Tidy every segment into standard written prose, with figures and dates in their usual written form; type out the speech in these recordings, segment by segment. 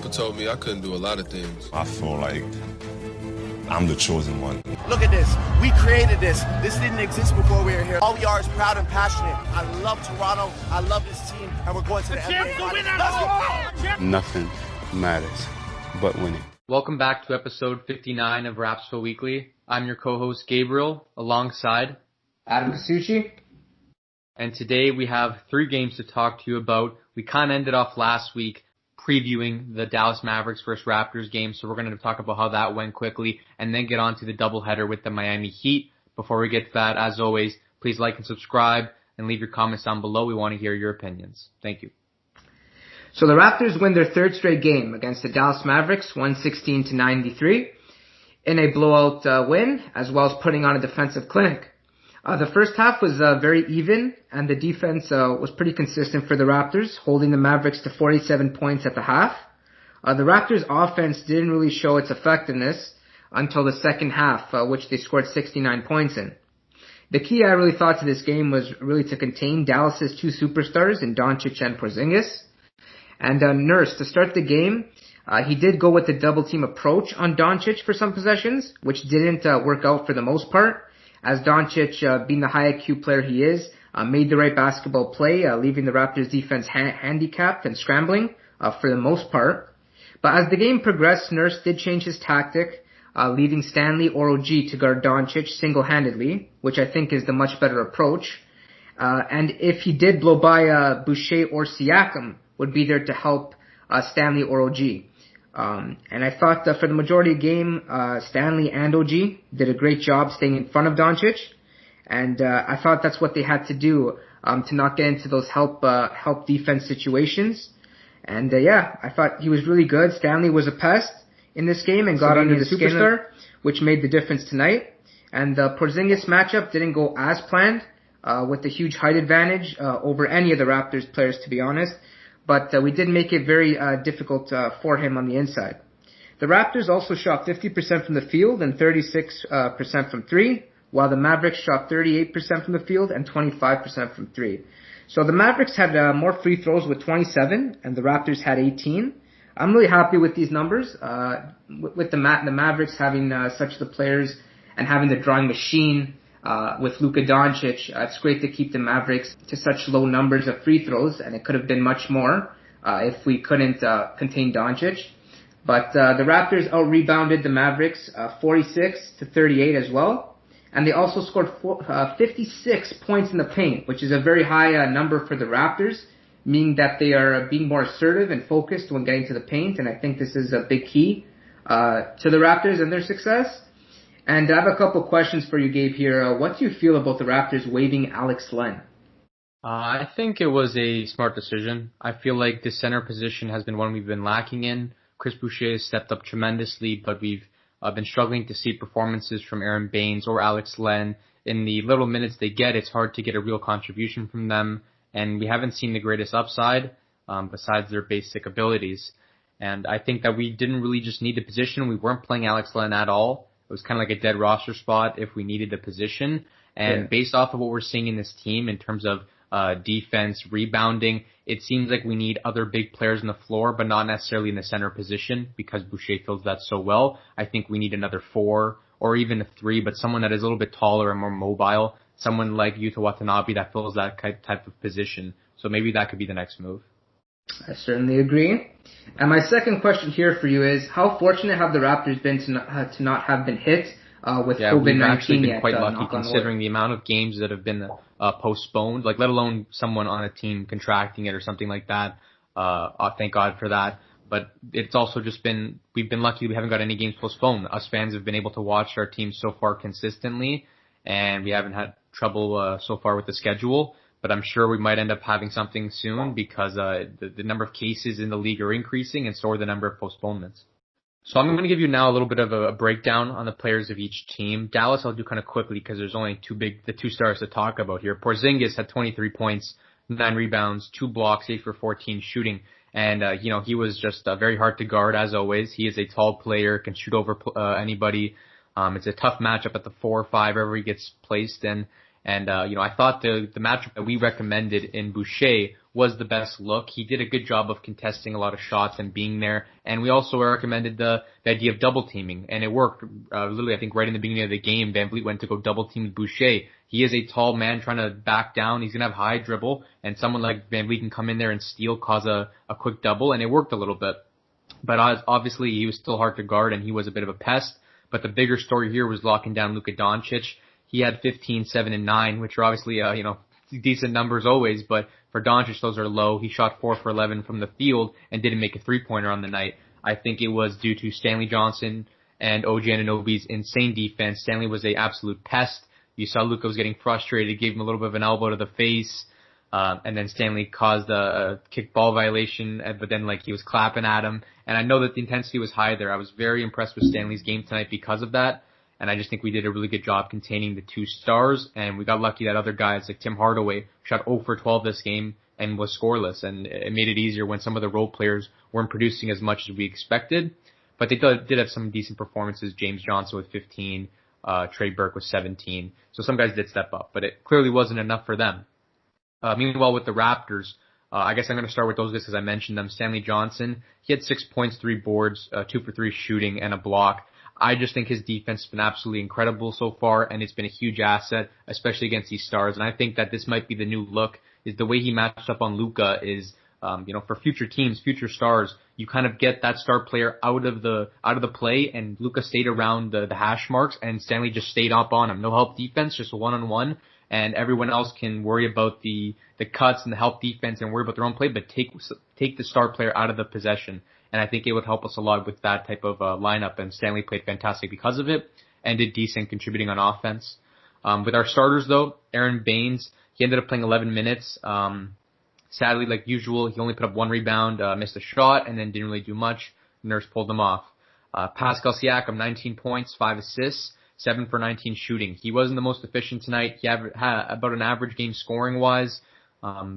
Papa told me I couldn't do a lot of things. I feel like I'm the chosen one. Look at this. We created this. This didn't exist before we were here. All we are is proud and passionate. I love Toronto. I love this team. And we're going to the NBA Finals. Let's go! Nothing matters but winning. Welcome back to episode 59 of Rapzville Weekly. I'm your co-host Gabriel, alongside Adam Kasuchi. And today we have 3 games to talk to you about. We kind of ended off last week previewing the Dallas Mavericks versus Raptors game, so we're going to talk about how that went quickly and then get on to the doubleheader with the Miami Heat. Before we get to that, as always, please like and subscribe and leave your comments down below. We want to hear your opinions. Thank you. So the Raptors win their third straight game against the Dallas Mavericks, 116-93, in a blowout win, as well as putting on a defensive clinic. The first half was very even, and the defense was pretty consistent for the Raptors, holding the Mavericks to 47 points at the half. The Raptors' offense didn't really show its effectiveness until the second half, which they scored 69 points in. The key I really thought to this game was really to contain Dallas's 2 superstars in Doncic and Porzingis. And Nurse, to start the game, he did go with the double-team approach on Doncic for some possessions, which didn't work out for the most part, as Doncic, being the high IQ player he is, made the right basketball play, leaving the Raptors defense handicapped and scrambling for the most part. But as the game progressed, Nurse did change his tactic, leaving Stanley or OG to guard Doncic single-handedly, which I think is the much better approach. And if he did blow by Boucher or Siakam, would be there to help Stanley or OG. And I thought that for the majority of the game, Stanley and OG did a great job staying in front of Doncic. And I thought that's what they had to do to not get into those help defense situations. And I thought he was really good. Stanley was a pest in this game and got under the superstar, which made the difference tonight. And the Porzingis matchup didn't go as planned, with the huge height advantage over any of the Raptors players, to be honest. But we did make it very difficult for him on the inside. The Raptors also shot 50% from the field and 36% from 3, while the Mavericks shot 38% from the field and 25% from 3. So the Mavericks had more free throws with 27, and the Raptors had 18. I'm really happy with these numbers. With the Mavericks having such the players and having the drawing machine with Luka Doncic, it's great to keep the Mavericks to such low numbers of free throws, and it could have been much more if we couldn't contain Doncic. But the Raptors out-rebounded the Mavericks 46-38 as well, and they also scored 56 points in the paint, which is a very high number for the Raptors, meaning that they are being more assertive and focused when getting to the paint, and I think this is a big key to the Raptors and their success. And I have a couple questions for you, Gabe, here. What do you feel about the Raptors waiving Alex Len? I think it was a smart decision. I feel like the center position has been one we've been lacking in. Chris Boucher has stepped up tremendously, but we've been struggling to see performances from Aaron Baines or Alex Len. In the little minutes they get, it's hard to get a real contribution from them, and we haven't seen the greatest upside besides their basic abilities. And I think that we didn't really just need the position. We weren't playing Alex Len at all. It was kind of like a dead roster spot if we needed a position. And based off of what we're seeing in this team in terms of defense, rebounding, it seems like we need other big players on the floor, but not necessarily in the center position because Boucher fills that so well. I think we need another 4 or even a 3, but someone that is a little bit taller and more mobile, someone like Yuta Watanabe that fills that type of position. So maybe that could be the next move. I certainly agree. And my second question here for you is, how fortunate have the Raptors been to not have been hit with COVID-19 we've actually been yet, quite lucky considering the amount of games that have been postponed, like let alone someone on a team contracting it or something like that. Thank God for that. But it's also just been, we've been lucky we haven't got any games postponed. Us fans have been able to watch our team so far consistently, and we haven't had trouble so far with the schedule. But I'm sure we might end up having something soon because the number of cases in the league are increasing, and so are the number of postponements. So I'm going to give you now a little bit of a breakdown on the players of each team. Dallas I'll do kind of quickly because there's only the 2 stars to talk about here. Porzingis had 23 points, 9 rebounds, 2 blocks, 8 for 14 shooting. And, he was just very hard to guard as always. He is a tall player, can shoot over anybody. It's a tough matchup at the 4 or 5 wherever he gets placed in. And, I thought the matchup that we recommended in Boucher was the best look. He did a good job of contesting a lot of shots and being there. And we also recommended the idea of double teaming, and it worked. Literally, I think right in the beginning of the game, Van Vliet went to go double team Boucher. He is a tall man trying to back down. He's going to have high dribble, and someone like Van Vliet can come in there and steal, cause a quick double, and it worked a little bit. But obviously, he was still hard to guard, and he was a bit of a pest. But the bigger story here was locking down Luka Doncic. He had 15, 7, and 9, which are obviously, decent numbers always, but for Doncic, those are low. He shot 4 for 11 from the field and didn't make a three-pointer on the night. I think it was due to Stanley Johnson and OG Anunoby's insane defense. Stanley was an absolute pest. You saw Luka was getting frustrated, gave him a little bit of an elbow to the face, and then Stanley caused a kick ball violation, but then he was clapping at him. And I know that the intensity was high there. I was very impressed with Stanley's game tonight because of that. And I just think we did a really good job containing the two stars, and we got lucky that other guys like Tim Hardaway shot 0 for 12 this game and was scoreless, and it made it easier when some of the role players weren't producing as much as we expected. But they did have some decent performances. James Johnson with 15, Trey Burke with 17. So some guys did step up, but it clearly wasn't enough for them. Meanwhile, with the Raptors, I guess I'm going to start with those guys because I mentioned them. Stanley Johnson, he had 6 points, 3 boards, 2 for 3 shooting, and a block. I just think his defense has been absolutely incredible so far, and it's been a huge asset, especially against these stars. And I think that this might be the new look, is the way he matched up on Luka is, for future teams, future stars, you kind of get that star player out of the play, and Luka stayed around the hash marks, and Stanley just stayed up on him. No help defense, just one-on-one, and everyone else can worry about the cuts and the help defense and worry about their own play, but take the star player out of the possession. And I think it would help us a lot with that type of lineup. And Stanley played fantastic because of it and did decent contributing on offense. With our starters, though, Aaron Baines, he ended up playing 11 minutes. Sadly, like usual, he only put up 1 rebound, missed a shot, and then didn't really do much. Nurse pulled him off. Pascal Siakam, 19 points, 5 assists, 7 for 19 shooting. He wasn't the most efficient tonight. He had about an average game scoring-wise.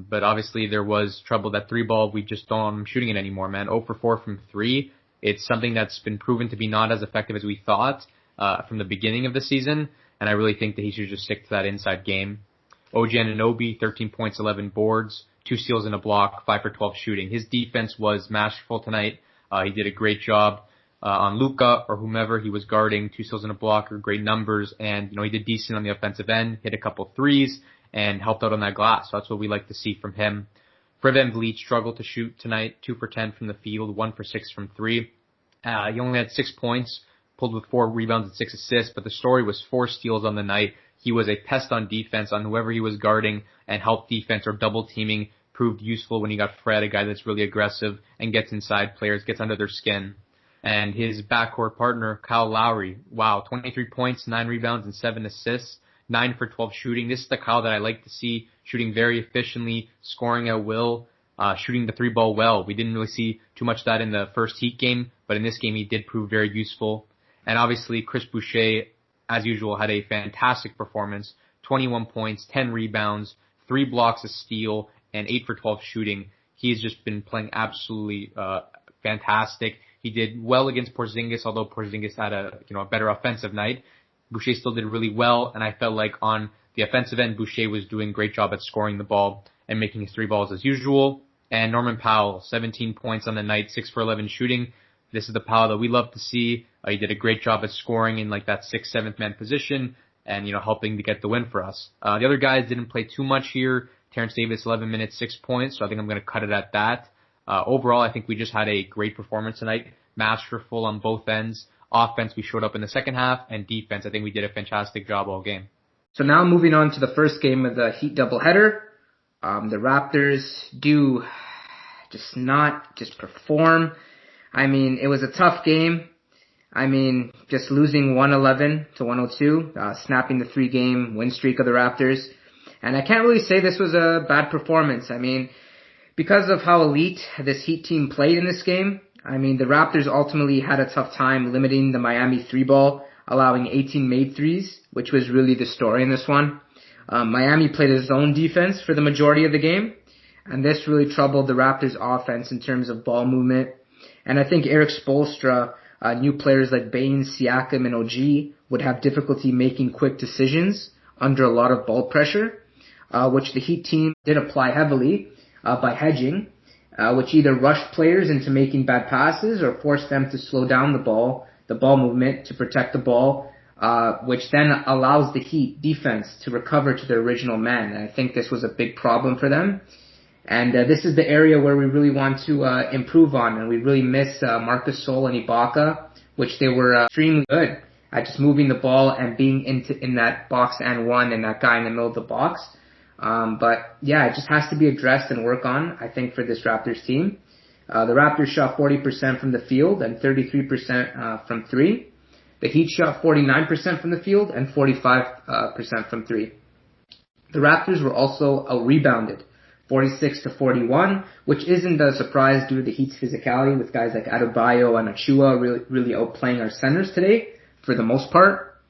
But obviously there was trouble. That 3-ball, we just don't want him shooting it anymore, man. 0 for 4 from 3. It's something that's been proven to be not as effective as we thought from the beginning of the season, and I really think that he should just stick to that inside game. OG Anunoby, 13 points, 11 boards, 2 steals and a block, 5 for 12 shooting. His defense was masterful tonight. He did a great job on Luka or whomever he was guarding. 2 steals and a block are great numbers, and he did decent on the offensive end, hit a couple threes, and helped out on that glass. So that's what we like to see from him. Fred VanVleet struggled to shoot tonight, 2 for 10 from the field, 1 for 6 from 3. He only had 6 points, pulled with 4 rebounds and 6 assists, but the story was 4 steals on the night. He was a pest on defense on whoever he was guarding, and helped defense or double teaming proved useful when he got Fred, a guy that's really aggressive and gets inside players, gets under their skin. And his backcourt partner, Kyle Lowry, 23 points, 9 rebounds and 7 assists. 9 for 12 shooting. This is the Kyle that I like to see, shooting very efficiently, scoring at will, shooting the 3-ball well. We didn't really see too much of that in the first Heat game, but in this game he did prove very useful. And obviously Chris Boucher, as usual, had a fantastic performance. 21 points, 10 rebounds, 3 blocks, a steal, and 8 for 12 shooting. He's just been playing absolutely fantastic. He did well against Porzingis, although Porzingis had a better offensive night. Boucher still did really well, and I felt like on the offensive end, Boucher was doing a great job at scoring the ball and making his 3 balls as usual. And Norman Powell, 17 points on the night, 6 for 11 shooting. This is the Powell that we love to see. He did a great job at scoring in that 6th, 7th man position and, helping to get the win for us. The other guys didn't play too much here. Terence Davis, 11 minutes, 6 points, so I think I'm going to cut it at that. Overall, I think we just had a great performance tonight, masterful on both ends. Offense, we showed up in the second half, and defense, I think we did a fantastic job all game. So now moving on to the first game of the Heat doubleheader. The Raptors do not perform. I mean, it was a tough game. I mean, just losing 111 to 102, snapping the 3-game win streak of the Raptors. And I can't really say this was a bad performance. I mean, because of how elite this Heat team played in this game, I mean, the Raptors ultimately had a tough time limiting the Miami 3-ball, allowing 18 made threes, which was really the story in this one. Miami played a zone defense for the majority of the game, and this really troubled the Raptors' offense in terms of ball movement. And I think Eric Spoelstra knew players like Baines, Siakam, and OG would have difficulty making quick decisions under a lot of ball pressure, which the Heat team did apply heavily. by hedging, which either rushed players into making bad passes or forced them to slow down the ball movement to protect the ball, which then allows the Heat defense to recover to their original man. And I think this was a big problem for them. And this is the area where we really want to improve on, and we really miss Marcus Sol and Ibaka, which they were extremely good at just moving the ball and being in that box and one and that guy in the middle of the box. But yeah, it just has to be addressed and work on, I think, for this Raptors team. The Raptors shot 40% from the field and 33% from three. The Heat shot 49% from the field and 45% from three. The Raptors were also out-rebounded, 46-41, which isn't a surprise due to the Heat's physicality with guys like Adebayo and Achua really outplaying our centers today for the most part.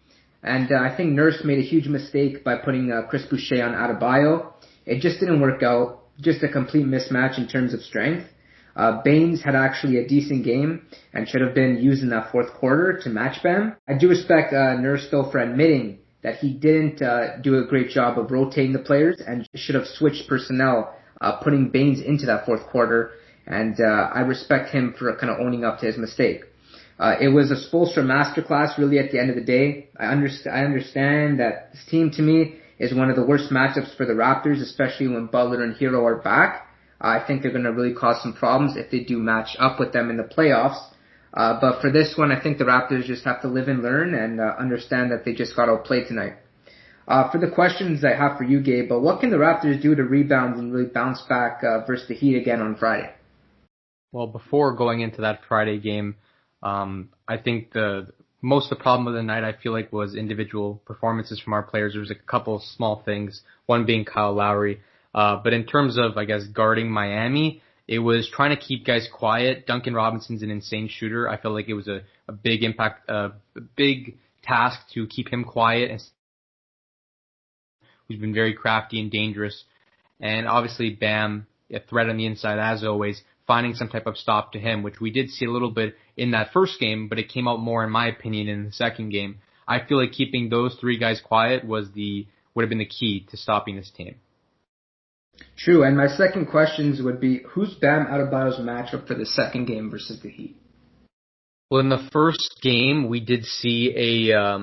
And I think Nurse made a huge mistake by putting Chris Boucher on Adebayo. It just didn't work out. Just a complete mismatch in terms of strength. Baines had actually a decent game and should have been used in that fourth quarter to match Bam. I do respect Nurse though for admitting that he didn't do a great job of rotating the players and should have switched personnel, putting Baines into that fourth quarter. And I respect him for kind of owning up to his mistake. It was a Spoelstra masterclass really at the end of the day. I understand that this team to me is one of the worst matchups for the Raptors, especially when Butler and Hero are back. I think they're going to really cause some problems if they do match up with them in the playoffs. But for this one, I think the Raptors just have to live and learn and understand that they just got outplayed tonight. For the questions I have for you, Gabe, but what can the Raptors do to rebound and really bounce back versus the Heat again on Friday? Well, before going into that Friday game, I think most of the problem of the night I feel like was individual performances from our players. There was a couple small things, one being Kyle Lowry. But in terms of, I guess, guarding Miami, it was trying to keep guys quiet. Duncan Robinson's an insane shooter. I felt like it was a big impact, a big task to keep him quiet, and who's been very crafty and dangerous. And obviously Bam, a threat on the inside as always, finding some type of stop to him, which we did see a little bit in that first game, but it came out more, in my opinion, in the second game. I feel like keeping those three guys quiet would have been the key to stopping this team. True, and my second questions would be, who's Bam Adebayo's matchup for the second game versus the Heat? Well, in the first game, we did see a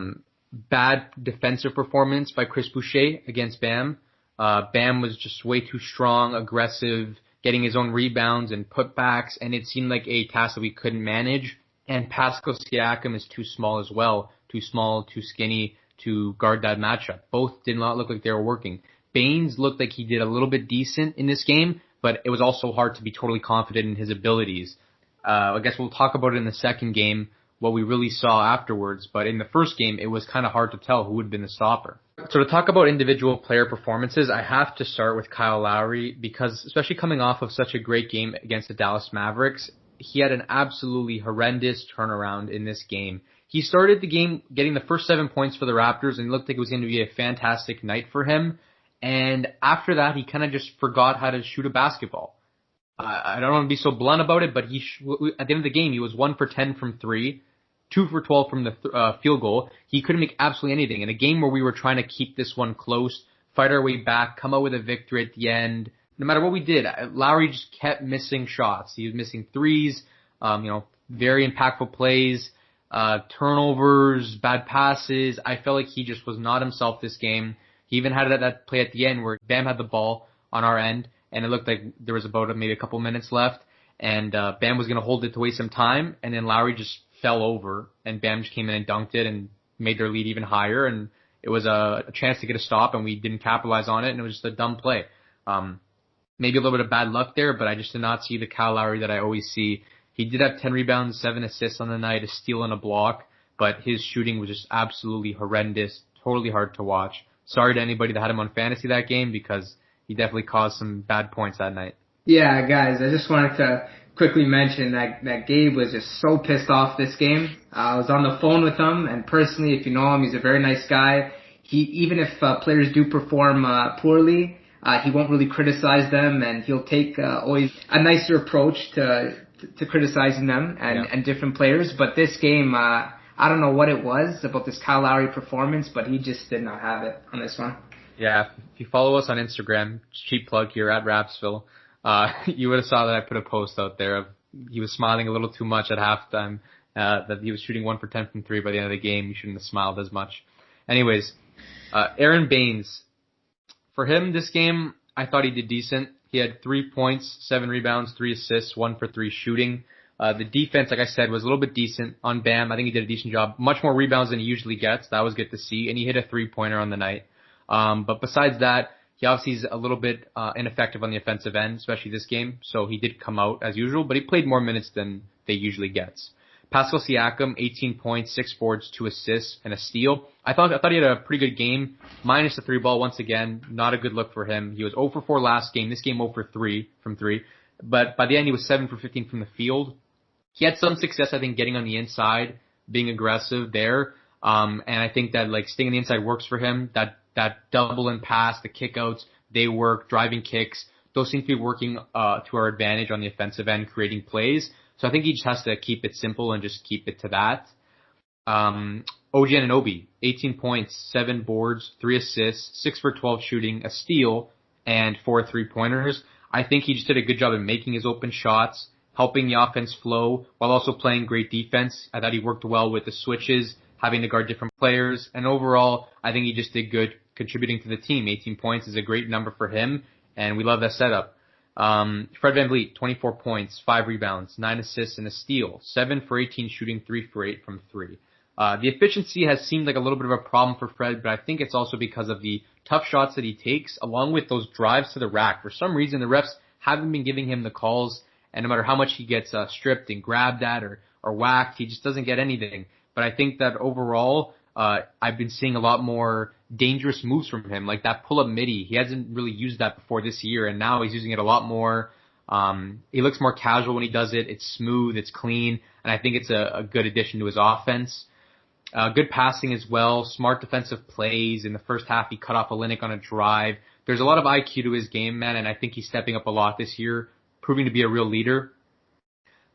bad defensive performance by Chris Boucher against Bam. Bam was just way too strong, aggressive, getting his own rebounds and putbacks, and it seemed like a task that we couldn't manage. And Pascal Siakam is too small as well, too small, too skinny to guard that matchup. Both did not look like they were working. Baines looked like he did a little bit decent in this game, but it was also hard to be totally confident in his abilities. I guess we'll talk about it in the second game, what we really saw afterwards, but in the first game, it was kind of hard to tell who had been the stopper. So to talk about individual player performances, I have to start with Kyle Lowry because, especially coming off of such a great game against the Dallas Mavericks, he had an absolutely horrendous turnaround in this game. He started the game getting the first 7 points for the Raptors and it looked like it was going to be a fantastic night for him. And after that, he kind of just forgot how to shoot a basketball. I don't want to be so blunt about it, but at the end of the game, he was 1 for 10 from 3, 2 for 12 from the field goal. He couldn't make absolutely anything. In a game where we were trying to keep this one close, fight our way back, come out with a victory at the end, no matter what we did, Lowry just kept missing shots. He was missing threes, very impactful plays, turnovers, bad passes. I felt like he just was not himself this game. He even had that play at the end where Bam had the ball on our end, and it looked like there was about maybe a couple minutes left, and Bam was going to hold it to waste some time, and then Lowry just fell over, and Bam just came in and dunked it and made their lead even higher, and it was a chance to get a stop, and we didn't capitalize on it, and it was just a dumb play. Maybe a little bit of bad luck there, but I just did not see the Kyle Lowry that I always see. He did have 10 rebounds, 7 assists on the night, a steal and a block, but his shooting was just absolutely horrendous, totally hard to watch. Sorry to anybody that had him on fantasy that game because he definitely caused some bad points that night. Yeah, guys, I just wanted to quickly mention that Gabe was just so pissed off this game. I was on the phone with him, and personally, if you know him, he's a very nice guy. Even if players do perform poorly, he won't really criticize them, and he'll take always a nicer approach to criticizing them and different players. But this game, I don't know what it was about this Kyle Lowry performance, but he just did not have it on this one. Yeah, if you follow us on Instagram, cheap plug here at Rapzville, You would have saw that I put a post out there of he was smiling a little too much at halftime, that he was shooting 1 for 10 from 3 by the end of the game. He shouldn't have smiled as much. Anyways, Aaron Baines. For him this game, I thought he did decent. He had 3 points, 7 rebounds, 3 assists, 1 for 3 shooting. The defense, like I said, was a little bit decent on Bam. I think he did a decent job. Much more rebounds than he usually gets. That was good to see. And he hit a 3-pointer on the night. But besides that, he obviously is a little bit ineffective on the offensive end, especially this game. So he did come out as usual, but he played more minutes than they usually gets. Pascal Siakam, 18 points, 6 boards, 2 assists, and a steal. I thought he had a pretty good game, minus the 3-ball once again. Not a good look for him. He was 0 for 4 last game. This game 0 for 3 from 3. But by the end, he was 7 for 15 from the field. He had some success, I think, getting on the inside, being aggressive there. And I think that like staying on the inside works for him. That double and pass, the kickouts, they work, driving kicks. Those seem to be working to our advantage on the offensive end, creating plays. So I think he just has to keep it simple and just keep it to that. OG Anunoby, 18 points, 7 boards, 3 assists, 6 for 12 shooting, a steal, and 4 3-pointers. I think he just did a good job in making his open shots, helping the offense flow, while also playing great defense. I thought he worked well with the switches, having to guard different players, and overall, I think he just did good contributing to the team. 18 points is a great number for him, and we love that setup. Fred VanVleet, 24 points, 5 rebounds, 9 assists, and a steal. 7 for 18 shooting, 3 for 8 from 3. The efficiency has seemed like a little bit of a problem for Fred, but I think it's also because of the tough shots that he takes, along with those drives to the rack. For some reason, the refs haven't been giving him the calls, and no matter how much he gets stripped and grabbed at or whacked, he just doesn't get anything. But I think that overall, I've been seeing a lot more dangerous moves from him, like that pull-up midi. He hasn't really used that before this year, and now he's using it a lot more. He looks more casual when he does it. It's smooth, it's clean, and I think it's a good addition to his offense. Good passing as well, smart defensive plays. In the first half, he cut off Olynyk on a drive. There's a lot of IQ to his game, man, and I think he's stepping up a lot this year, proving to be a real leader.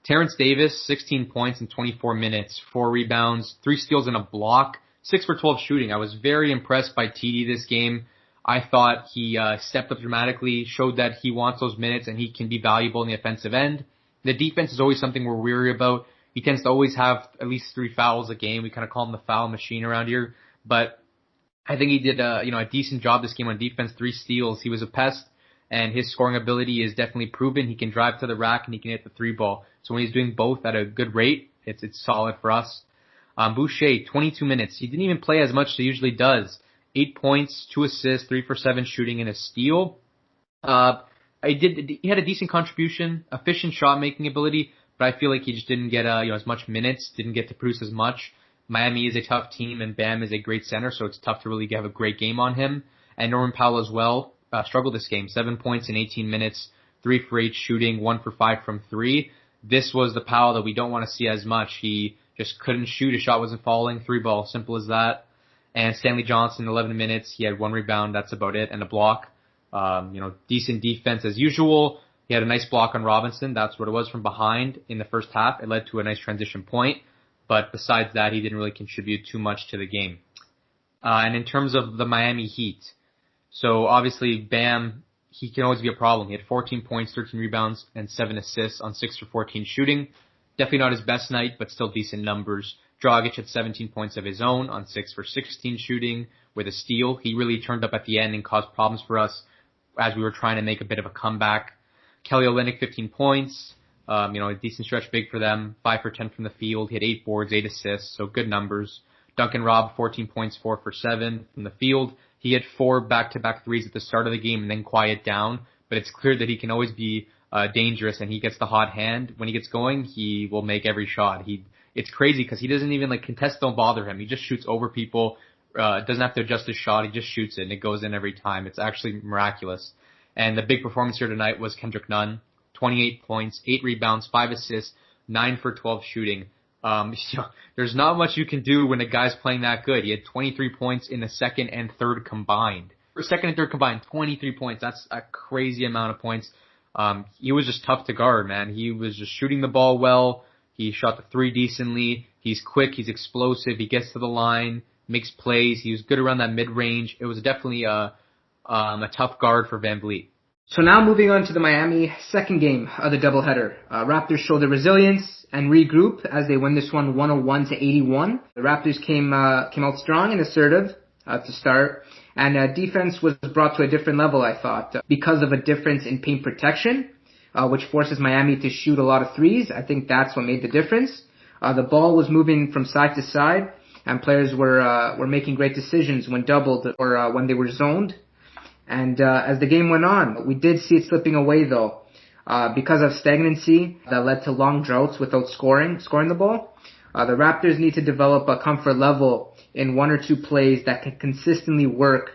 Terence Davis, 16 points in 24 minutes, 4 rebounds, 3 steals and a block, 6 for 12 shooting. I was very impressed by TD this game. I thought he stepped up dramatically, showed that he wants those minutes and he can be valuable in the offensive end. The defense is always something we're weary about. He tends to always have at least 3 fouls a game. We kind of call him the foul machine around here. But I think he did a decent job this game on defense, 3 steals. He was a pest, and his scoring ability is definitely proven. He can drive to the rack and he can hit the 3-ball. So when he's doing both at a good rate, it's solid for us. Boucher, 22 minutes. He didn't even play as much as he usually does. 8 points, 2 assists, 3 for 7 shooting, and a steal. He had a decent contribution, efficient shot making ability, but I feel like he just didn't get as much minutes, didn't get to produce as much. Miami is a tough team, and Bam is a great center, so it's tough to really have a great game on him. And Norman Powell as well struggled this game. 7 points in 18 minutes, 3 for 8 shooting, 1 for 5 from 3. This was the Powell that we don't want to see as much. He just couldn't shoot. His shot wasn't falling. 3-ball, simple as that. And Stanley Johnson, 11 minutes. He had 1 rebound. That's about it. And a block. Decent defense as usual. He had a nice block on Robinson. That's what it was from behind in the first half. It led to a nice transition point. But besides that, he didn't really contribute too much to the game. And in terms of the Miami Heat, so obviously Bam, he can always be a problem. He had 14 points, 13 rebounds, and 7 assists on 6 for 14 shooting. Definitely not his best night, but still decent numbers. Dragic had 17 points of his own on 6 for 16 shooting with a steal. He really turned up at the end and caused problems for us as we were trying to make a bit of a comeback. Kelly Olynyk, 15 points. A decent stretch big for them. 5 for 10 from the field. He had 8 boards, 8 assists, so good numbers. Duncan Robb, 14 points, 4 for 7 from the field. He had 4 back-to-back threes at the start of the game and then quiet down, but it's clear that he can always be dangerous, and he gets the hot hand. When he gets going, he will make every shot. It's crazy because he doesn't even contests don't bother him. He just shoots over people, doesn't have to adjust his shot. He just shoots it and it goes in every time. It's actually miraculous. And the big performance here tonight was Kendrick Nunn, 28 points, 8 rebounds, 5 assists, 9 for 12 shooting. There's not much you can do when a guy's playing that good. He had 23 points in the second and third combined. For second and third combined, 23 points. That's a crazy amount of points. He was just tough to guard, man. He was just shooting the ball well. He shot the 3 decently. He's quick. He's explosive. He gets to the line, makes plays. He was good around that mid-range. It was definitely a tough guard for VanVleet. So now moving on to the Miami second game of the doubleheader. Raptors show their resilience and regroup as they win this one 101-81. The Raptors came out strong and assertive to start, and defense was brought to a different level, I thought, because of a difference in paint protection, which forces Miami to shoot a lot of threes. I think that's what made the difference. The ball was moving from side to side, and players were making great decisions when doubled or when they were zoned. And as the game went on, we did see it slipping away though, because of stagnancy that led to long droughts without scoring the ball. The Raptors need to develop a comfort level in one or two plays that can consistently work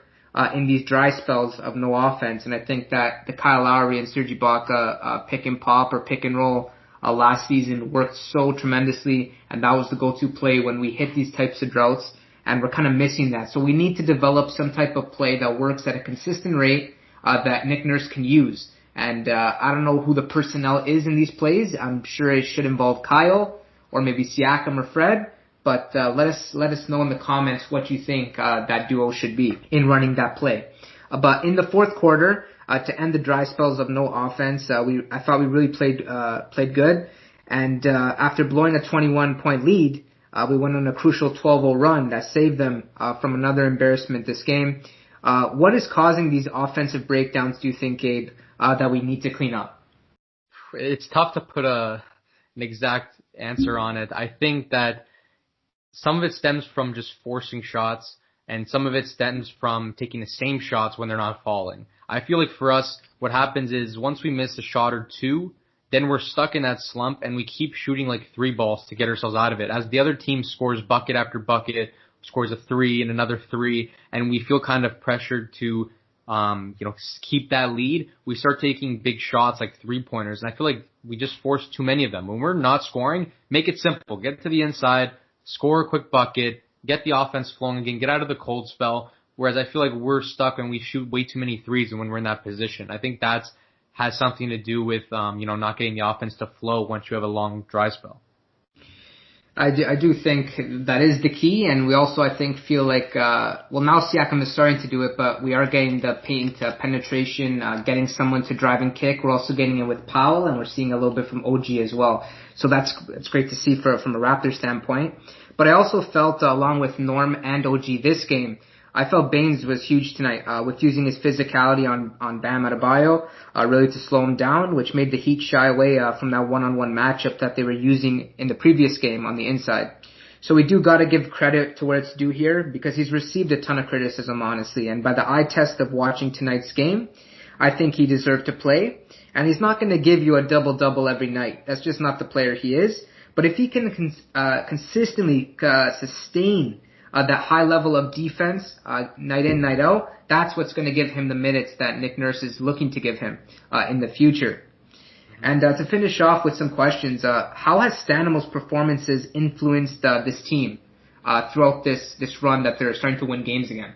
in these dry spells of no offense. And I think that the Kyle Lowry and Serge Ibaka pick and pop or pick and roll last season worked so tremendously, and that was the go-to play when we hit these types of droughts. And we're kind of missing that. So we need to develop some type of play that works at a consistent rate that Nick Nurse can use. And I don't know who the personnel is in these plays. I'm sure it should involve Kyle or maybe Siakam or Fred. But let us know in the comments what you think that duo should be in running that play. But in the fourth quarter, to end the dry spells of no offense, I thought we really played good. And after blowing a 21-point lead, we went on a crucial 12-0 run that saved them from another embarrassment this game. What is causing these offensive breakdowns, do you think, Gabe, that we need to clean up? It's tough to put an exact answer on it. I think that some of it stems from just forcing shots, and some of it stems from taking the same shots when they're not falling. I feel like for us, what happens is once we miss a shot or two, then we're stuck in that slump and we keep shooting like three balls to get ourselves out of it. As the other team scores bucket after bucket, scores a three and another three, and we feel kind of pressured to, keep that lead, we start taking big shots like three-pointers. And I feel like we just force too many of them. When we're not scoring, make it simple. Get to the inside, score a quick bucket, get the offense flowing again, get out of the cold spell. Whereas I feel like we're stuck and we shoot way too many threes when we're in that position. I think has something to do with, not getting the offense to flow once you have a long dry spell. I do think that is the key, and we also, I think, feel like, now Siakam is starting to do it, but we are getting the paint penetration, getting someone to drive and kick. We're also getting it with Powell, and we're seeing a little bit from OG as well. So it's great to see from a Raptors standpoint. But I also felt, along with Norm and OG this game, I felt Baines was huge tonight, with using his physicality on Bam Adebayo, really to slow him down, which made the Heat shy away from that one-on-one matchup that they were using in the previous game on the inside. So we do gotta give credit to where it's due here, because he's received a ton of criticism, honestly. And by the eye test of watching tonight's game, I think he deserved to play. And he's not gonna give you a double-double every night. That's just not the player he is. But if he can consistently sustain that high level of defense, night in, night out, that's what's going to give him the minutes that Nick Nurse is looking to give him in the future. And to finish off with some questions, how has Stanimal's performances influenced this team throughout this run that they're starting to win games again?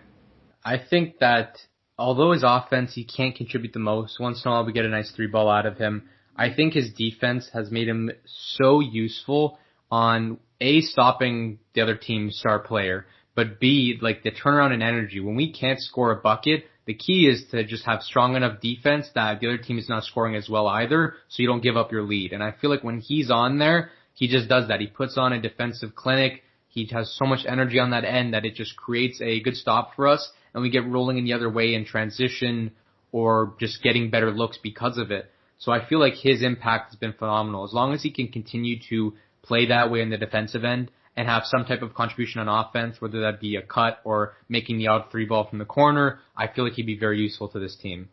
I think that although his offense, he can't contribute the most, once in a while we get a nice three ball out of him. I think his defense has made him so useful on A, stopping the other team's star player, but B, like the turnaround in energy. When we can't score a bucket, the key is to just have strong enough defense that the other team is not scoring as well either, so you don't give up your lead. And I feel like when he's on there, he just does that. He puts on a defensive clinic. He has so much energy on that end that it just creates a good stop for us, and we get rolling in the other way in transition or just getting better looks because of it. So I feel like his impact has been phenomenal. As long as he can continue to play that way in the defensive end and have some type of contribution on offense, whether that be a cut or making the out three ball from the corner, I feel like he'd be very useful to this team.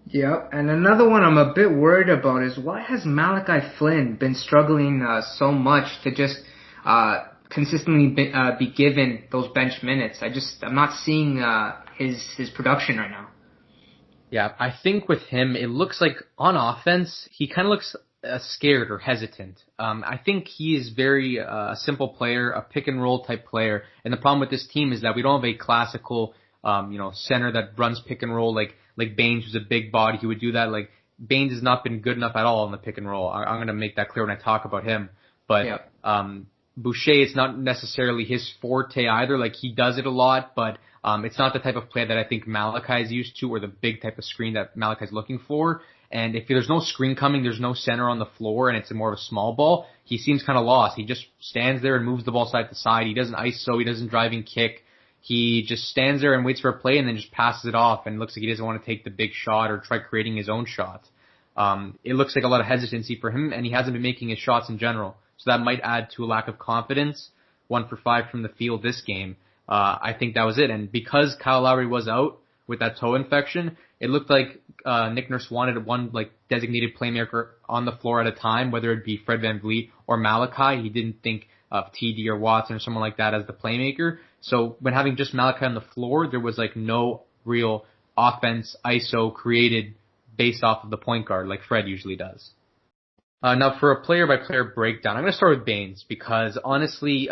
Yeah, and another one I'm a bit worried about is why has Malachi Flynn been struggling so much to just consistently be given those bench minutes? I'm not seeing his production right now. Yeah, I think with him, it looks like on offense, he kind of looks scared or hesitant. I think he is very a simple player, a pick and roll type player. And the problem with this team is that we don't have a classical, center that runs pick and roll like Baines, who's a big body. He would do that. Like Baines has not been good enough at all in the pick and roll. I'm going to make that clear when I talk about him. But Boucher, it's not necessarily his forte either. Like he does it a lot, but It's not the type of play that I think Malachi is used to, or the big type of screen that Malachi is looking for. And if there's no screen coming, there's no center on the floor, and it's more of a small ball, he seems kind of lost. He just stands there and moves the ball side to side. He doesn't ISO, he doesn't driving kick. He just stands there and waits for a play and then just passes it off, and looks like he doesn't want to take the big shot or try creating his own shot. It looks like a lot of hesitancy for him, and he hasn't been making his shots in general. So that might add to a lack of confidence. 1 for 5 from the field this game. I think that was it. And because Kyle Lowry was out with that toe infection, it looked like Nick Nurse wanted one designated playmaker on the floor at a time, whether it be Fred VanVleet or Malachi. He didn't think of TD or Watson or someone like that as the playmaker. So when having just Malachi on the floor, there was no real offense ISO created based off of the point guard like Fred usually does. Now for a player-by-player breakdown, I'm going to start with Baines because honestly,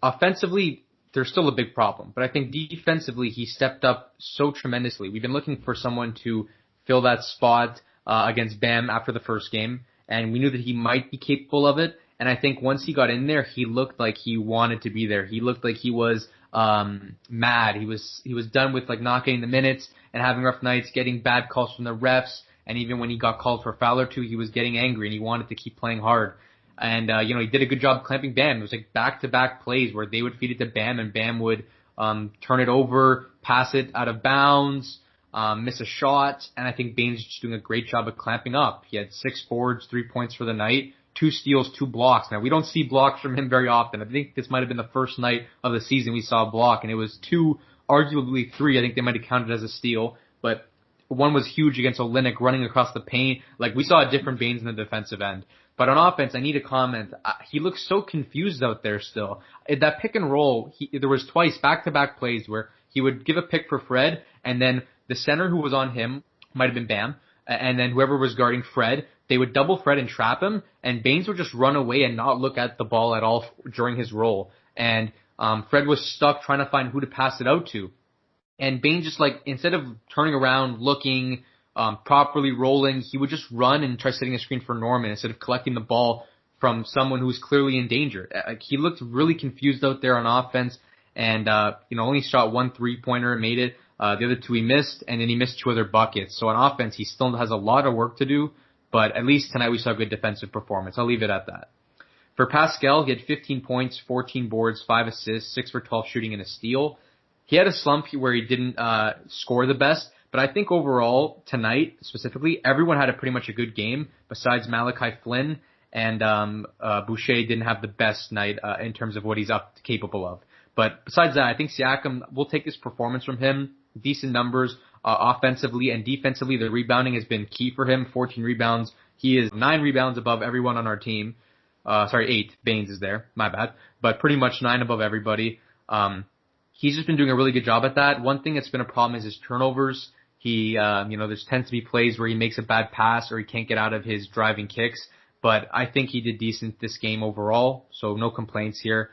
offensively, there's still a big problem. But I think defensively, he stepped up so tremendously. We've been looking for someone to fill that spot against Bam after the first game, and we knew that he might be capable of it. And I think once he got in there, he looked like he wanted to be there. He looked like he was mad. He was done with not getting the minutes and having rough nights, getting bad calls from the refs. And even when he got called for a foul or two, he was getting angry and he wanted to keep playing hard. And, he did a good job clamping Bam. It was back-to-back plays where they would feed it to Bam and Bam would turn it over, pass it out of bounds, miss a shot. And I think Baines is just doing a great job of clamping up. He had 6 boards, 3 points for the night, 2 steals, 2 blocks. Now, we don't see blocks from him very often. I think this might have been the first night of the season we saw a block, and it was 2, arguably 3. I think they might have counted as a steal, but one was huge against Olynyk running across the paint. We saw a different Baines in the defensive end. But on offense, I need to comment. He looks so confused out there still. That pick and roll, there was twice back-to-back plays where he would give a pick for Fred, and then the center who was on him might have been Bam, and then whoever was guarding Fred, they would double Fred and trap him, and Baines would just run away and not look at the ball at all during his roll. And Fred was stuck trying to find who to pass it out to. And Baines just instead of turning around, looking, properly rolling, he would just run and try setting a screen for Norman instead of collecting the ball from someone who was clearly in danger. He looked really confused out there on offense and, only shot 1 3-pointer and made it. The other 2 he missed, and then he missed 2 other buckets. So on offense, he still has a lot of work to do, but at least tonight we saw a good defensive performance. I'll leave it at that. For Pascal, he had 15 points, 14 boards, 5 assists, 6 for 12 shooting, and a steal. He had a slump where he didn't score the best, but I think overall, tonight specifically, everyone had pretty much a good game besides Malachi Flynn, and Boucher didn't have the best night in terms of what he's capable of. But besides that, I think Siakam will take this performance from him. Decent numbers offensively and defensively. The rebounding has been key for him, 14 rebounds. He is 9 rebounds above everyone on our team. 8. Baines is there. My bad. But pretty much 9 above everybody. He's just been doing a really good job at that. One thing that's been a problem is his turnovers. He, there tends to be plays where he makes a bad pass or he can't get out of his driving kicks. But I think he did decent this game overall, so no complaints here.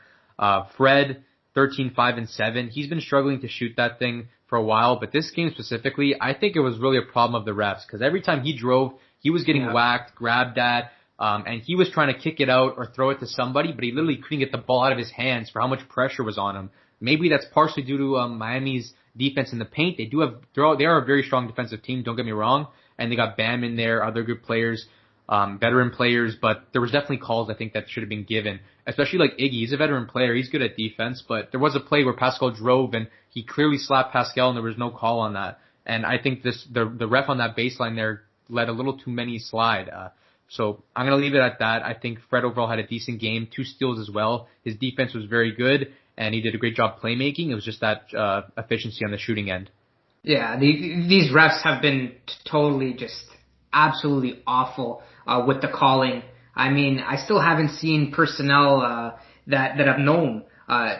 Fred, 13, 5, and 7. He's been struggling to shoot that thing for a while, but this game specifically, I think it was really a problem of the refs because every time he drove, he was getting whacked, grabbed at, and he was trying to kick it out or throw it to somebody, but he literally couldn't get the ball out of his hands for how much pressure was on him. Maybe that's partially due to Miami's defense in the paint. They are a very strong defensive team, don't get me wrong, and they got Bam in there, other good players, veteran players, but there was definitely calls I think that should have been given, especially Iggy. He's a veteran player. He's good at defense, but there was a play where Pascal drove and he clearly slapped Pascal and there was no call on that. And I think the ref on that baseline there let a little too many slide. So I'm going to leave it at that. I think Fred overall had a decent game, 2 steals as well. His defense was very good, and he did a great job playmaking. It was just that efficiency on the shooting end. Yeah, these refs have been totally just absolutely awful with the calling. I mean, I still haven't seen personnel that I've known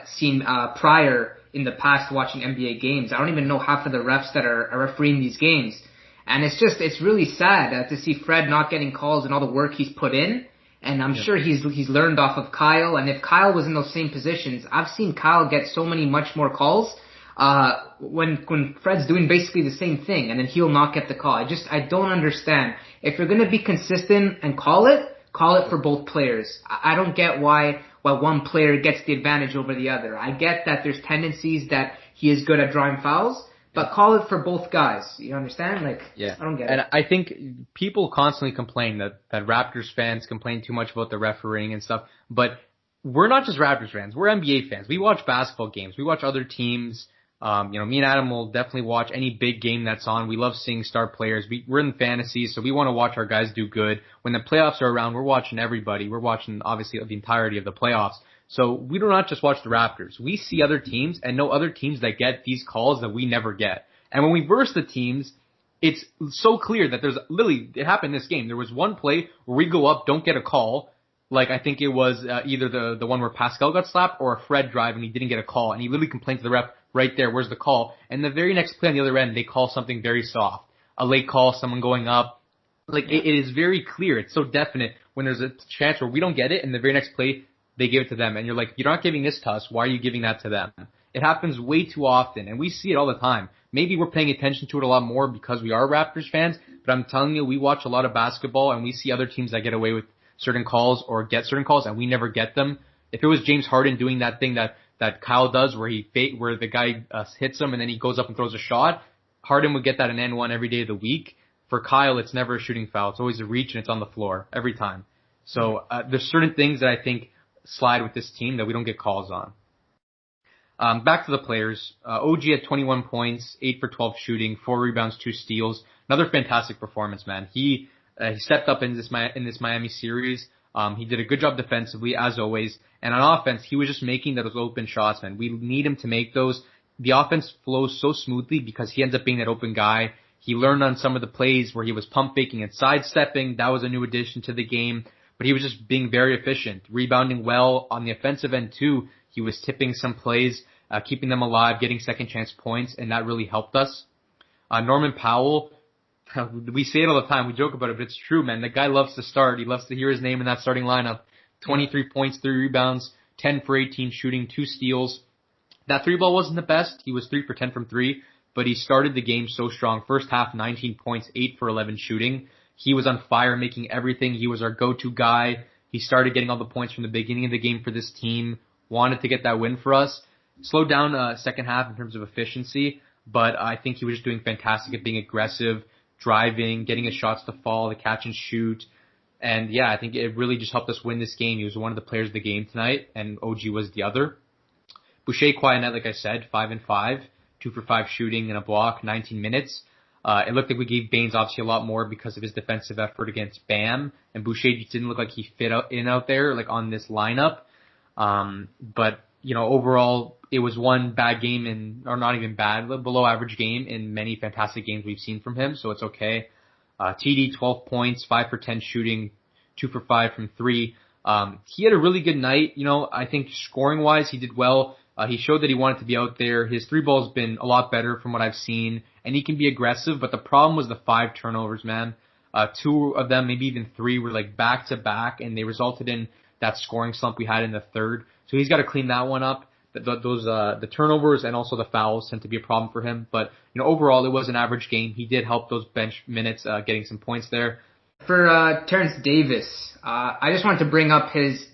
seen prior in the past watching NBA games. I don't even know half of the refs that are refereeing these games. And it's really sad to see Fred not getting calls and all the work he's put in. And I'm sure he's learned off of Kyle. And if Kyle was in those same positions, I've seen Kyle get so many much more calls when Fred's doing basically the same thing, and then he'll not get the call. I don't understand. If you're gonna be consistent and call it for both players. I don't get why one player gets the advantage over the other. I get that there's tendencies that he is good at drawing fouls. But call it for both guys. You understand? Like, yeah. I don't get it. And I think people constantly complain that Raptors fans complain too much about the refereeing and stuff. But we're not just Raptors fans. We're NBA fans. We watch basketball games. We watch other teams. Me and Adam will definitely watch any big game that's on. We love seeing star players. We're in fantasy, so we want to watch our guys do good. When the playoffs are around, we're watching everybody. We're watching, obviously, the entirety of the playoffs. So we do not just watch the Raptors. We see other teams and know other teams that get these calls that we never get. And when we verse the teams, it's so clear that there's literally, it happened in this game. There was one play where we go up, don't get a call. Like, I think it was either the one where Pascal got slapped or a Fred drive and he didn't get a call. And he literally complained to the ref, right there, where's the call? And the very next play on the other end, they call something very soft. A late call, someone going up. Like, it is very clear. It's so definite when there's a chance where we don't get it and the very next play, they give it to them. And you're like, you're not giving this to us. Why are you giving that to them? It happens way too often, and we see it all the time. Maybe we're paying attention to it a lot more because we are Raptors fans, but I'm telling you, we watch a lot of basketball, and we see other teams that get away with certain calls or get certain calls, and we never get them. If it was James Harden doing that thing that Kyle does where where the guy hits him and then he goes up and throws a shot, Harden would get that an N1 every day of the week. For Kyle, it's never a shooting foul. It's always a reach, and it's on the floor every time. So there's certain things that I think slide with this team that we don't get calls on. Back to the players. OG had 21 points, 8 for 12 shooting, 4 rebounds, 2 steals. Another fantastic performance, man. He stepped up in this Miami series. He did a good job defensively, as always. And on offense, he was just making those open shots, man. We need him to make those. The offense flows so smoothly because he ends up being that open guy. He learned on some of the plays where he was pump faking and sidestepping. That was a new addition to the game. But he was just being very efficient, rebounding well on the offensive end too. He was tipping some plays, keeping them alive, getting second chance points, and that really helped us. Norman Powell, we say it all the time, we joke about it, but it's true, man. The guy loves to start. He loves to hear his name in that starting lineup. 23 points, 3 rebounds, 10 for 18 shooting, 2 steals. That 3-ball wasn't the best. He was 3 for 10 from 3, but he started the game so strong. First half, 19 points, 8 for 11 shooting. He was on fire, making everything. He was our go-to guy. He started getting all the points from the beginning of the game for this team. Wanted to get that win for us. Slowed down second half in terms of efficiency, but I think he was just doing fantastic at being aggressive, driving, getting his shots to fall, the catch and shoot. And yeah, I think it really just helped us win this game. He was one of the players of the game tonight, and OG was the other. Boucher quiet net, like I said, 5 and 5, 2 for 5 shooting and a block, 19 minutes. It looked like we gave Baines obviously a lot more because of his defensive effort against Bam, and Boucher just didn't look like he fit out there, like on this lineup. But, you know, overall, it was one bad game or not even bad, below average game in many fantastic games we've seen from him, so it's okay. TD, 12 points, 5 for 10 shooting, 2 for 5 from 3. He had a really good night. You know, I think scoring-wise, he did well. He showed that he wanted to be out there. His 3-ball's been a lot better from what I've seen, and he can be aggressive, but the problem was the 5 turnovers, man. 2 of them, maybe even 3, were like back-to-back, and they resulted in that scoring slump we had in the third. So he's got to clean that one up. The turnovers and also the fouls tend to be a problem for him. But, you know, overall, it was an average game. He did help those bench minutes, getting some points there. For Terence Davis, I just wanted to bring up his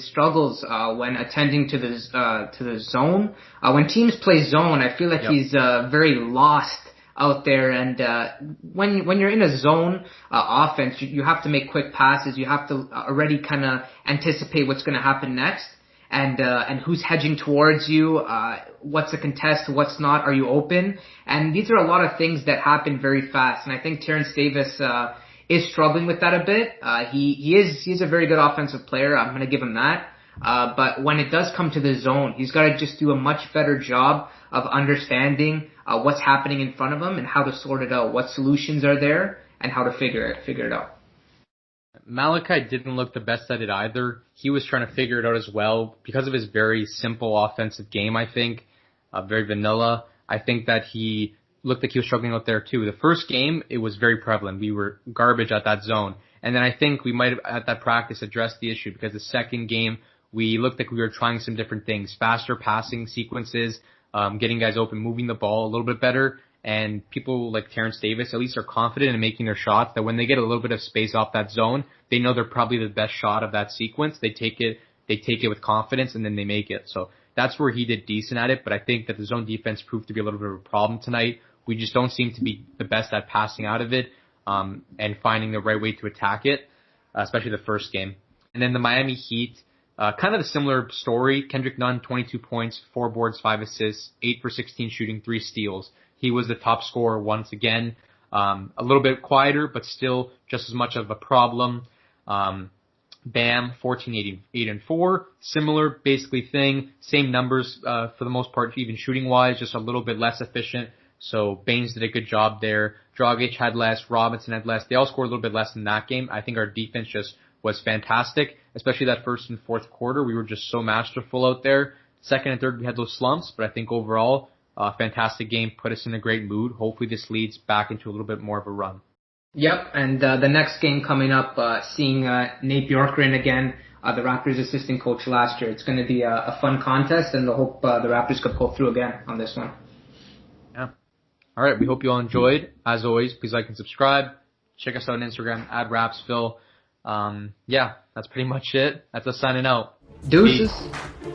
struggles when attending to the zone. When teams play zone, I feel like he's very lost out there. And when you're in a zone offense, you have to make quick passes. You have to already kind of anticipate what's going to happen next. And who's hedging towards you, what's a contest, what's not, are you open? And these are a lot of things that happen very fast. And I think Terence Davis is struggling with that a bit. He's a very good offensive player. I'm going to give him that. But when it does come to the zone, he's got to just do a much better job of understanding what's happening in front of him and how to sort it out, what solutions are there, and how to figure it out. Malachi didn't look the best at it either. He was trying to figure it out as well because of his very simple offensive game, I think. Very vanilla. I think that he looked like he was struggling out there too. The first game, it was very prevalent. We were garbage at that zone. And then I think we might have, at that practice, addressed the issue because the second game, we looked like we were trying some different things. Faster passing sequences, getting guys open, moving the ball a little bit better. And people like Terence Davis at least are confident in making their shots, that when they get a little bit of space off that zone, they know they're probably the best shot of that sequence. They take it with confidence, and then they make it. So That's where he did decent at it, but I think that the zone defense proved to be a little bit of a problem tonight. We just don't seem to be the best at passing out of it, and finding the right way to attack it, especially the first game. And then the Miami Heat, kind of a similar story. Kendrick Nunn, 22 points, 4 boards, 5 assists, 8 for 16 shooting, 3 steals. He was the top scorer once again. A little bit quieter, but still just as much of a problem. Bam, 14, 8 and 4. Similar, basically thing. Same numbers, for the most part, even shooting wise, just a little bit less efficient. So Baines did a good job there. Dragic had less. Robinson had less. They all scored a little bit less in that game. I think our defense just was fantastic, especially that first and fourth quarter. We were just so masterful out there. Second and third, we had those slumps, but I think overall, fantastic game, put us in a great mood. Hopefully this leads back into a little bit more of a run. Yep, and the next game coming up, seeing Nate Bjorkgren again, the Raptors assistant coach last year. It's going to be a fun contest, and I hope the Raptors could pull through again on this one. Yeah. All right, we hope you all enjoyed. As always, please like and subscribe. Check us out on Instagram, @Rapzville. Yeah, that's pretty much it. That's us signing out. Deuces. Peace.